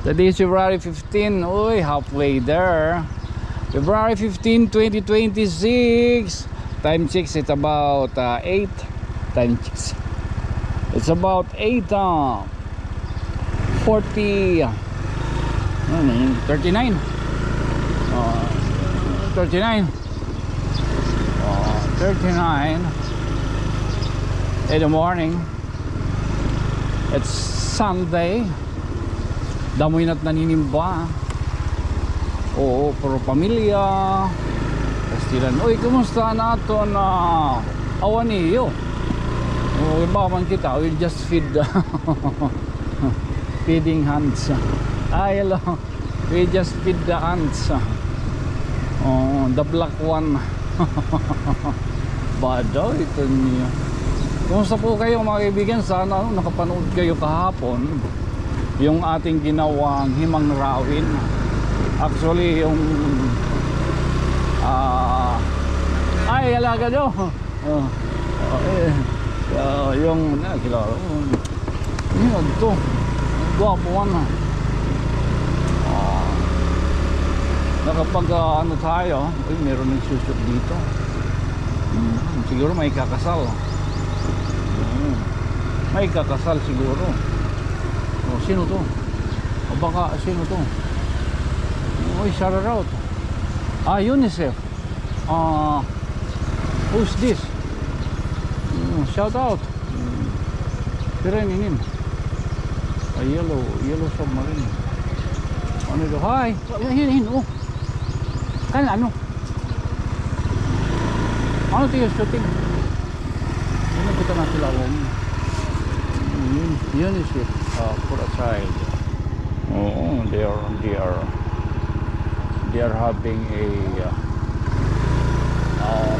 Today is February 15. Uy, halfway there. February 15, 2026. Time checks, it's about 8. Time checks. It's about 8. 40. 39. 39. 39 in the morning. It's Sunday. Damoy na't naninimba. Oo, puro pamilya. Kastilan. Uy, kumusta nato na awan niyo? Oh, iba man kita. We'll just feed feeding hands. Ay, hello. We just feed the ants. Oh, the black one. Badaw ito niya. Kumusta po kayo mga kaibigan? Sana nakapanood kayo kahapon yung ating ginawang himang rawin. Actually yung ay alaga nyo. Yung kilala yun ito gwapo na. Nakapag ano tayo, uy, meron nagsushoot dito. Siguro may kakasal. May kakasal siguro. Oh, sino to? O baka sino to? Uy, shout out. UNICEF. Who's this? Shout out. Pireninin. Yellow submarine. Ano ito? Hi. Hin. Oh. Kan ano? Ano ito yung shooting? Ano kita na sila UNICEF for a child. Oh, they are having a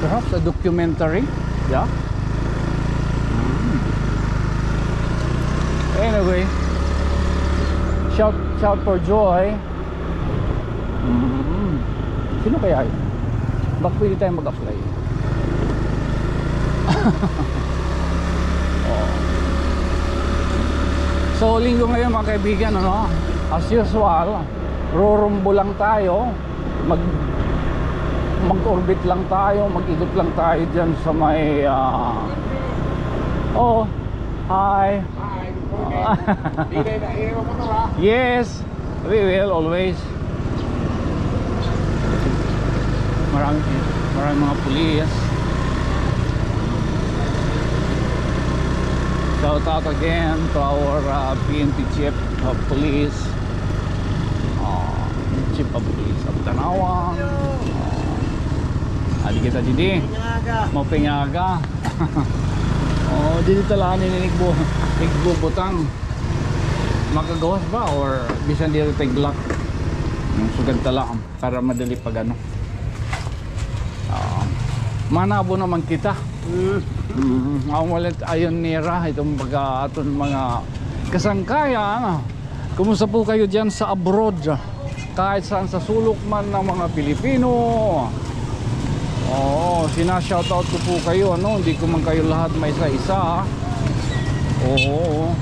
perhaps a documentary. Yeah. Anyway, shout for joy. Sino kaya yun? Baka pwede tayo mag-apply. So linggo ngayon mga kaibigan, ano? As usual, rurumbo lang tayo. Mag-orbit lang tayo, mag-ikot lang tayo dyan sa may oh, hi. Yes, we will always. Maraming mga pulis. Shout out again to our PNP Chief of Police, Chief of Police of Tanawang. Adi kita didi mau pengaga. Oh, didi talaga nigbubutang. Makagawas ba or bisan dito taglak? Sugad tala para madali pag ano. Manabo naman kita. Walit ayon nira itong baga aton mga kasangkayan. Kumusta po kayo dyan sa abroad? Kahit saan sa sulok man ng mga Pilipino. Oo, sinashoutout ko po kayo, ano? Hindi ko man kayo lahat may isa-isa. Oo.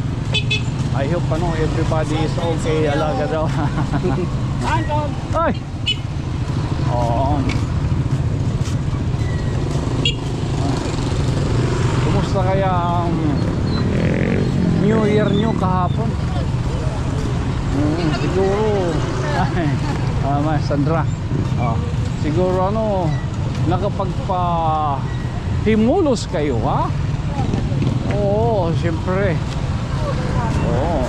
I hope ano, everybody is okay. Alaga daw. Ay! Oo. Kumusta kaya ang New Year nyo kahapon? Siguro Sandra, siguro ano, nakapagpa-himulos kayo, ha? Oo, siyempre. Oo.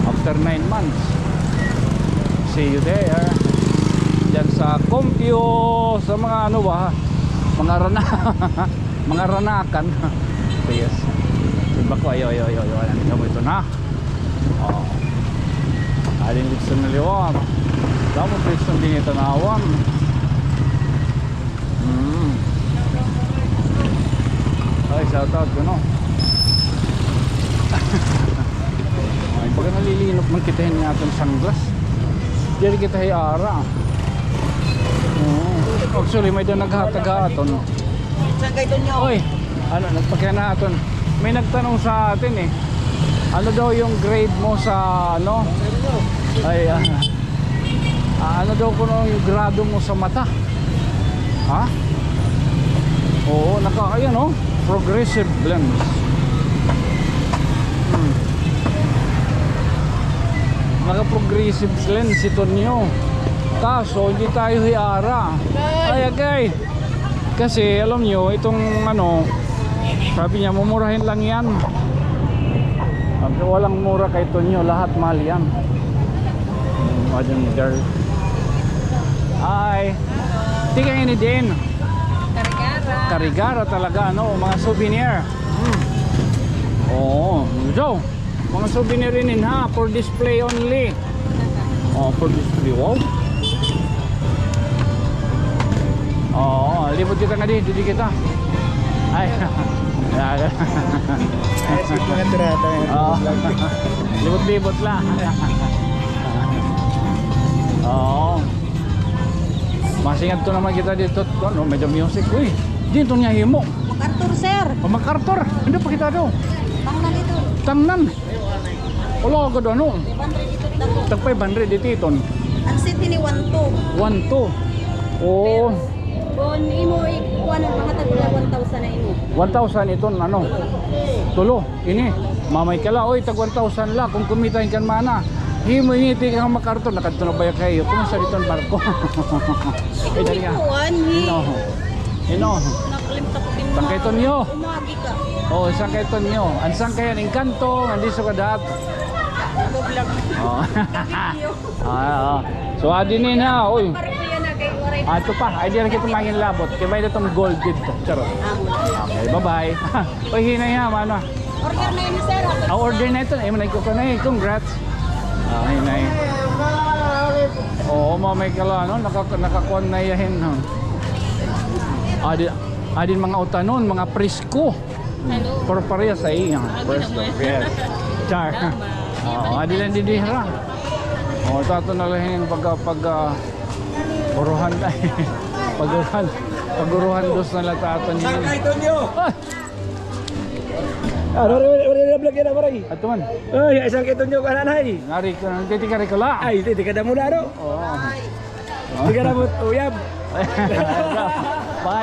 After 9 months, see you there. Diyan sa Compio, sa mga ano ba, mga ranakan. Yes. Diba ko, ayo. Ano mo ito na? Oo. Aling Lipson na liwan. Damo Lipson din ito nawan. Ay, shoutout ko, no? Ay, pagka nalilinok man kita yun natin sunglass. Dili kita hiara. Actually, may doon naghatag-haton. Saan kayo nyo? Oy, ano, nagpagkanaton. May nagtanong sa atin eh. Ano daw yung grade mo sa ano? Ay, ano daw kung yung grado mo sa mata? Ha? Oo, ayan oh, progressive lens. Naka-progressive lens ito niyo. Kaso hindi tayo hiara. Ay, okay. Kasi alam nyo, itong ano, sabi niya, mumurahin lang yan. Walang mura kay Tonyo, lahat mahal yan. Modern girl. Ay, tingnan ini din. Karigara talaga, ano, mga souvenir. Oo, so, mga souvenir rin ha, for display only. Oh, for display, wow. Oo, libot kita nga dito kita. Ay, mga tirata yan. libot-libot lang. Oo. Masingad to naman kita dito. Ano, medyo music. Uy, dito niya himo. MacArthur, sir. O, MacArthur. Hindi pa kita daw. Tangnan ito. Tangnan. Wala ka doon, ano? 500 ito dako. Tag 500 dito iton. Ang city ni 1-2. 1-2. Oo. Kung imo ikuan ang mga tagula 1,000 na imo. 1,000 iton, ano? Tulo. Ini. Mamay ka la. Oy, tag 1,000 la. Kung kumitain kan mana. Himo ngiti kang MacArthur. Nakadto na ba kayo? Kumusta dito ang barko? Ay, dali nga. Ino. Ino. Nakalimta ko din. Sangkay Tonyo. Umagi ka. Oh, sangkay Tonyo. Ang sangkay ang Encanto, andi sa kadat. Vlog. Oh. Ah, so adinin ha, oy. Parang kuya na kay Waray. Ito pa, ay di na kita mangin labot. Kaya ba itong gold dito? Charot. Okay, bye-bye. Oy, hinay ha, mano. Order na yun, sir. Order na ito. Manay ko na eh. Congrats. Hinay. Oo, mamay ka lang, no? Nakakuan na yahin. No? Adin mga utanon, mga presko. Pero pareha sa iya. Presko. Yes. Char. Oo, adin lang didihra. Oo, tato na lang yung uruhan na. Paguruhan dos na lang tato niya. Sangkay Tonyo! Ah, Wala vlog yan, Waray. ato man. Ay, sangkay Tonyo ka nanay. Nari ko, titikari ko lang. Ay, hindi ka na muna, no? Oo. Hindi ka na mo, uyab. Baka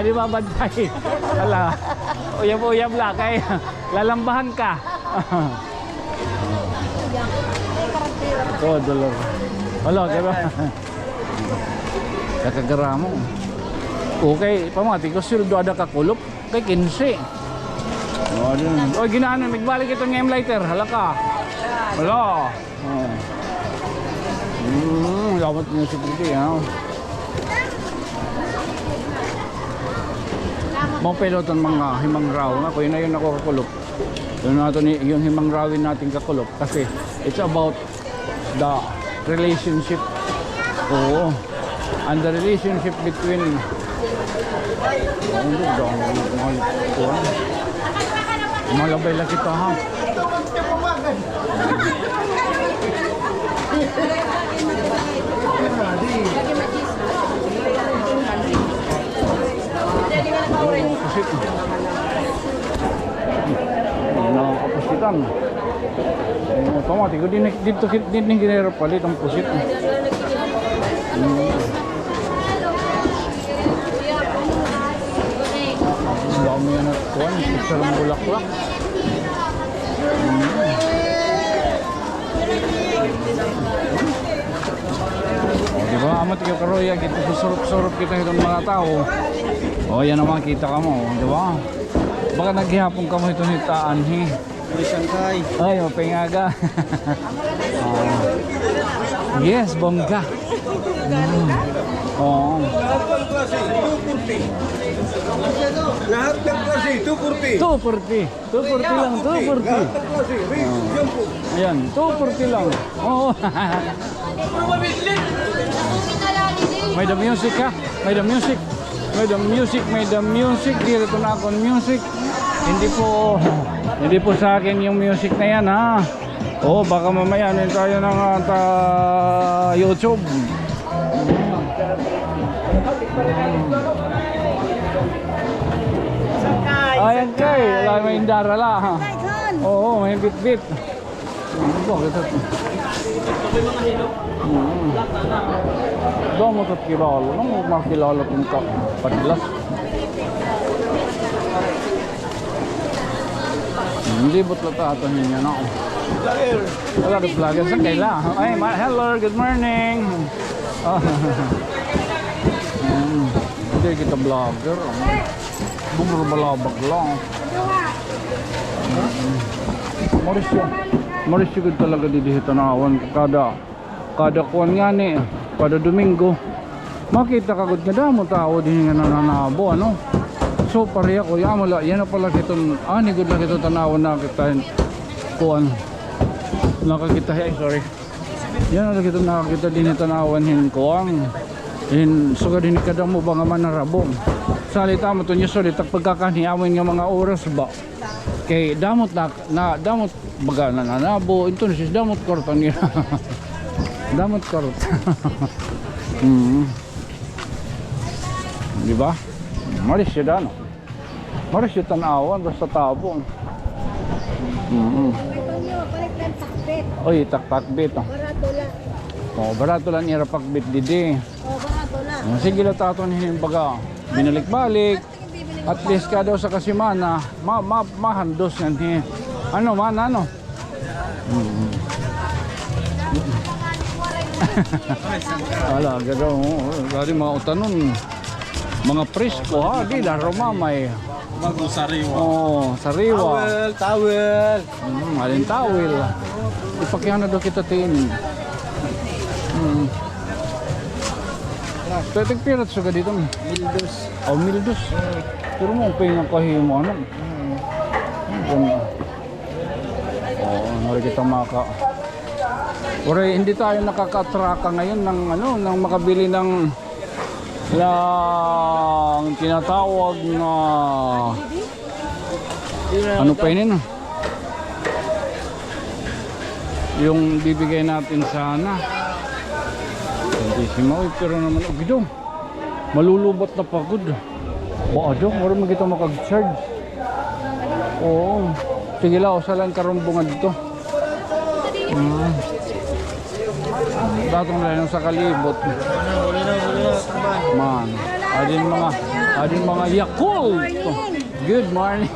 di ba bantay? Wala. Uyab-uyab lang kay lalambahan ka. Oh, dolor. Wala, kaya ba? Kakagara mo. Okay, pamati ko sildo ada kakulop kay 15. Oh, dun. Oh, ginaan na nagbalik itong M-lighter. Hala ka. Wala. Oh. Dapat niya security, ha. Mga peloton mga himang raw nga, kung yun na yun ako kakulop. Yun himang rawin natin kakulop kasi it's about the relationship. Oo. And the relationship between malabay lang kita, ha. Pusit. Nakakapusitan. Otomatik ko din ginero palit ang pusit. Ang dami yan at kuwan, sarang bulak-bulak. Diba, amat ikaw karoya, kita susurup-surup kita itong mga tao. O, yan naman kita ka mo, diba? Baka naghihapon ka mo ito ni Taanhi. Sangkay. Ay, mapingaga. Yes, bongga. Oo. Lahat ng klase, 240. 240. 240 lang, 240. Lahat ng klase, jumbo. Ayan, 240 lang. Oo. May the music ha? May the music. May the music, may the music. Dito na akong music. Hindi po sa akin yung music na yan, ha. Oh, baka mamaya ano tayo ng YouTube. Ayan kay, wala may indara la, ha. Oo, may bit-bit. Bakit ito? Daw mo ito kilala. Nung makilala kong padlas. Libot lang ito ninyo na. Wala ito vlogger. Saan kaila? Ay, hello, good morning. Hindi kita vlogger. Bumurbalabag lang. Mauricio good talaga dito tanawan kada kuwan nga ni kada Domingo makita kagod nga damo tao din nga nananabo ano. So pareha ko yamala yan na pala kiton ani good lang ito tanawan na kita kuwan nakakita ay sorry yan na kita nakakita din tanawan hin kuwang hin sugad din kada mo ba nga manarabong salita mo to niya sulit pagkakaniamin nga mga oras ba kay damot na damot baga nananabo ito na siya damot korto niya damot korto di ba maris siya dano maris siya tanawan basta tabong oy taktakbit barato lang nira pakbit didi sige lang taton yung baga binalik-balik at least ka daw sa kasimana mahandos yan ano man ano wala gadaw dari mga utanon mga presko ha di laro mamay Mag-usariwa. Sariwa Towel. alin tawil ipakyan na daw kita tin Tetek-pirat suka dito Mildos. Mildos pero mo pengen kahimo ano nari kita maka Ore, hindi tayo nakakatraka ngayon ng ano ng makabili ng tinatawag na ano pa yun yung bibigay natin sana hindi si Maui pero naman gidong malulubot na pagod baka dong wala mo kita makag-charge oo sige lang usalan karumbungan dito datong lang sa kalibot man adin mga Yakult good morning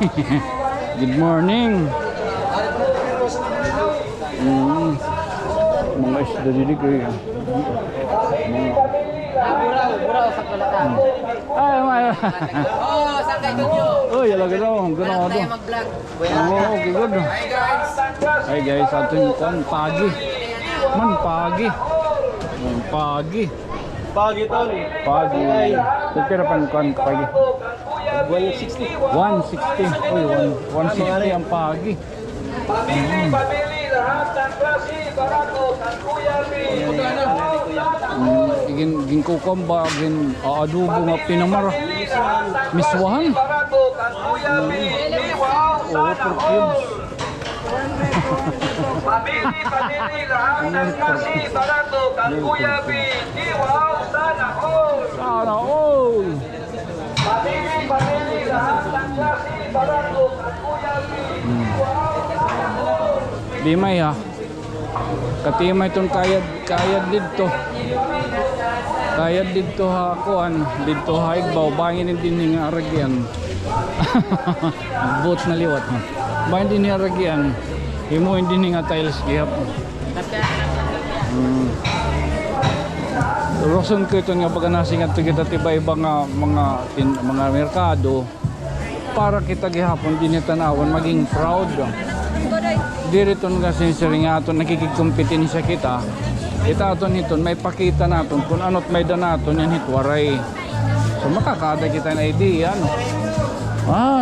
good morning mga isda dito kayo Buraw sa Kalatan. ay Oh, saan kayo nyo? uy alaga daw gano'n Tayo mag-vlog. okay good hi guys atin kan pagi Pagi tol. Pero pan pagi 160. 160 uy 160 ang pagi gin kukomba gin adobo nga pinamara miswahan per cubes Pamili lahat ng klase barato kang Kuya B. Wow, sana all. sana all Pamili lahat ng klase barato kang Kuya B. Limay ha katimay itong kayad dito ha kuan dito ha igbaw bangin din nga aragyan boat na liwat ha bangin din nga aragyan himuin din nga tiles gihap Roson ko ito nga pagka nasingat kita tiba-iba nga mga merkado para kita gihapon din tanawan maging proud dito nga sinisiring aton nakikikumpiti sa kita itaton nito may pakita naton kung ano't may danaton yan hitwaray so makakada kita na idea no?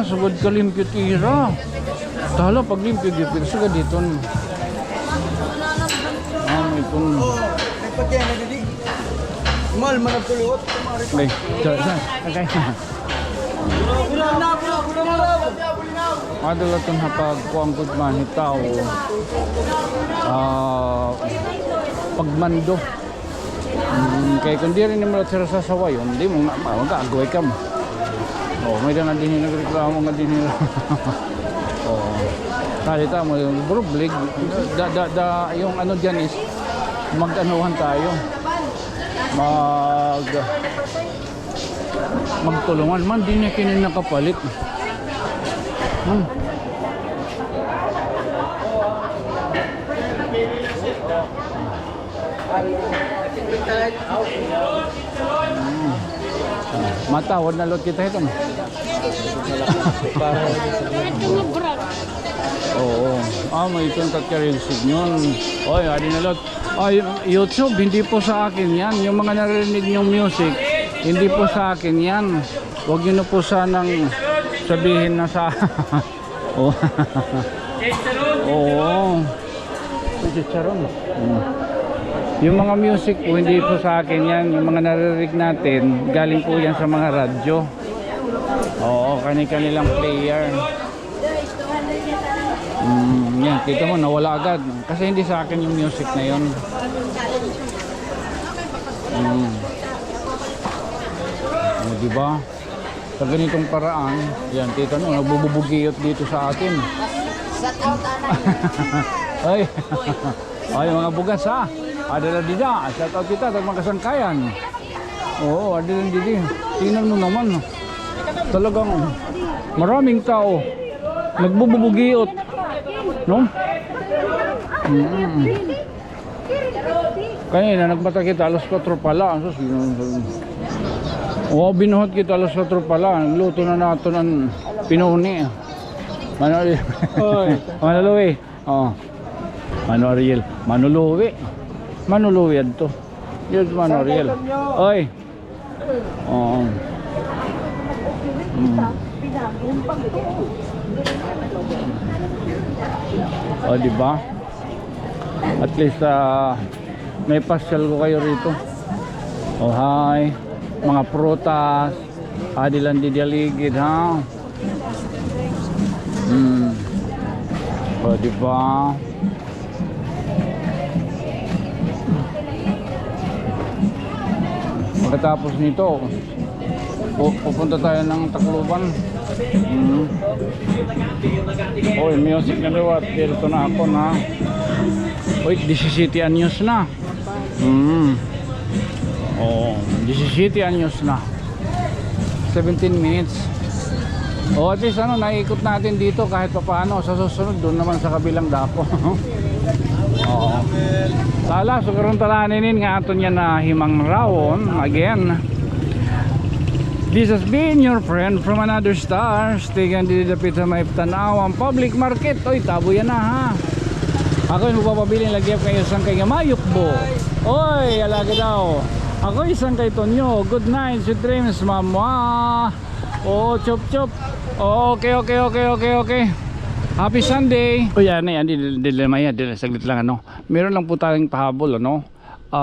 Sugod ka limpyo tira tala pag limpyo gipir sugod dito may pun Nagpagyan na didig. Mal managtulot. okay okay Madalaton hapag kuang gudman hitaw pagmando kaya kung di rin naman sila sasaway hindi mo mag-aagaway ka mo may na din nagreklamo nga din nila Salita mo yung brublig. Yung ano dyan is mag-anuhan tayo. Magtulungan man, di na kinin nakapalit. Matawad na lot kita ito. Oo. May contact ka rin signal. Oy, adi na lot. YouTube, hindi po sa akin yan. Yung mga narinig yung music, hindi po sa akin yan. Huwag nyo na po sanang sabihin na sa... Oo. Oo. Chicharon. Yung mga music po, hindi po sa akin yan. Yung mga narinig natin, galing po yan sa mga radyo. Oo, kanilang player. Yan, kita mo, nawala agad. Kasi hindi sa akin yung music na yun. Diba? Sa ganitong paraan, yan, kita mo, nagbubugiyot dito sa atin. Ay, ay, mga bugas ha. Adala dida, shout out kita, tagmang kasangkayan. Oo, adala didi. Tingnan mo naman. Talagang maraming tao nagbubugiot, no? Kanina nagbata kita alas 4 pala. Oo, binuhot kita alas 4 pala. Luto na nato ng pinuni. Manuluwi. Oo. Ariel, manuluwi. Manuluwi adto. Yes, Ariel. Oy. Oo. O, diba? At least may pasyal ko kayo rito. Oh, hi. Mga prutas. Adilan di dialigid, ha? O, diba? Pagkatapos nito, pupunta tayo ng Tacloban. Oy, music na liwat. Dito na ako na. Oy, 17 anyos na. Oh, 17 anyos na. 17 minutes. At least naiikot natin dito kahit papaano. Sa susunod, doon naman sa kabilang dako. Sala, so karon talaninin nga aton yan na himang rawon. Again, this has been your friend from another star. Stigan dito dapit sa may Tanawang Public Market. Oy, tabo yan na ha. Ako yung magpapabili lagi kayo isang kay Mayukbo. Oy, alaga daw. Ako isang kay Tonyo. Good night, sweet dreams, mama. Oh, chop chop. Okay. Happy Sunday. O yan, dilemaya, saglit lang ano. Meron lang po tayong pahabol ano.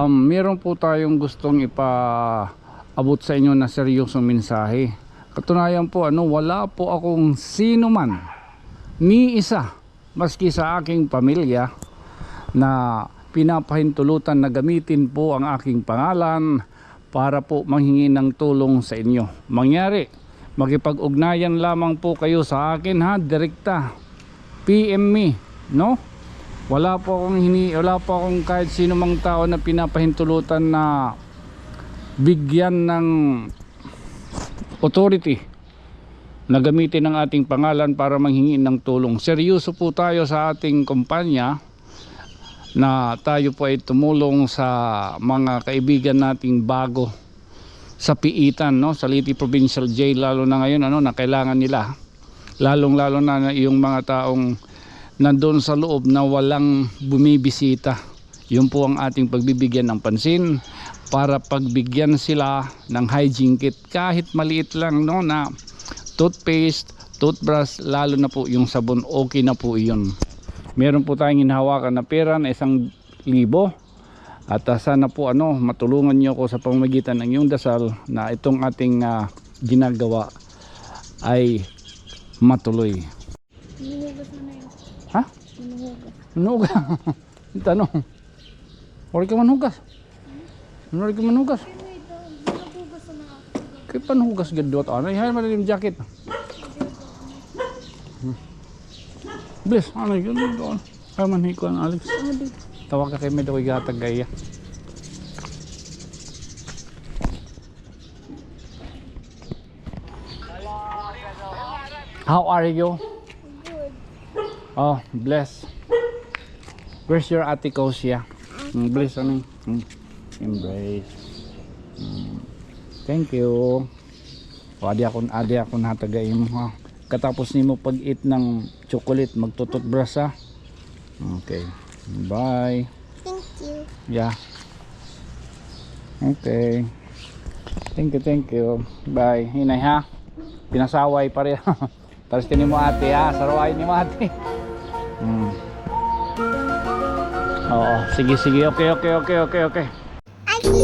Meron po tayong gustong ipaabot sa inyo na seryosong mensahe. Katunayan po wala po akong sino man ni isa maski sa aking pamilya na pinapahintulutan na gamitin po ang aking pangalan para po manghingi ng tulong sa inyo. Mangyari, makipag-ugnayan lamang po kayo sa akin ha, direkta. PM me, no? Wala po akong kahit sino mang tao na pinapahintulutan na bigyan ng authority na gamitin ang ating pangalan para manghingi ng tulong. Seryoso po tayo sa ating kumpanya na tayo po ay tumulong sa mga kaibigan nating bago sa piitan, no? Sa Leyte Provincial Jail, lalo na ngayon na kailangan nila. Lalong-lalo na yung mga taong nandoon sa loob na walang bumibisita. Yun po ang ating pagbibigyan ng pansin para pagbigyan sila ng hygiene kit. Kahit maliit lang na toothpaste, toothbrush, lalo na po yung sabon, okay na po yun. Meron po tayong hinahawakan na pera na 1,000. At sana po matulungan nyo ako sa pamamagitan ng iyong dasal na itong ating ginagawa ay matuloy. Ha? Manuhugas. Tanong. Wala ka manuhugas? Wala ka manuhugas? Kaya panuhugas gadot. Hay malilim jacket. Bless, ano yun doon? Ay manhikuan Alex. Tawag ka kay Medo igatag gaya. How are you? Good. Oh, bless. Where's your ate Kosia? Bless ano? Embrace. Thank you. O, adi ako natagay mo ha. Katapos nimo pag-eat ng chocolate, magtututbrush ha. Okay. Bye. Thank you. Yeah. Okay. Thank you. Bye. Hinay ha. Pinasaway pa rin. Tapos tinin mo ate ha. Saraway ni mo ate. Oo. Sige. Okay. Aki,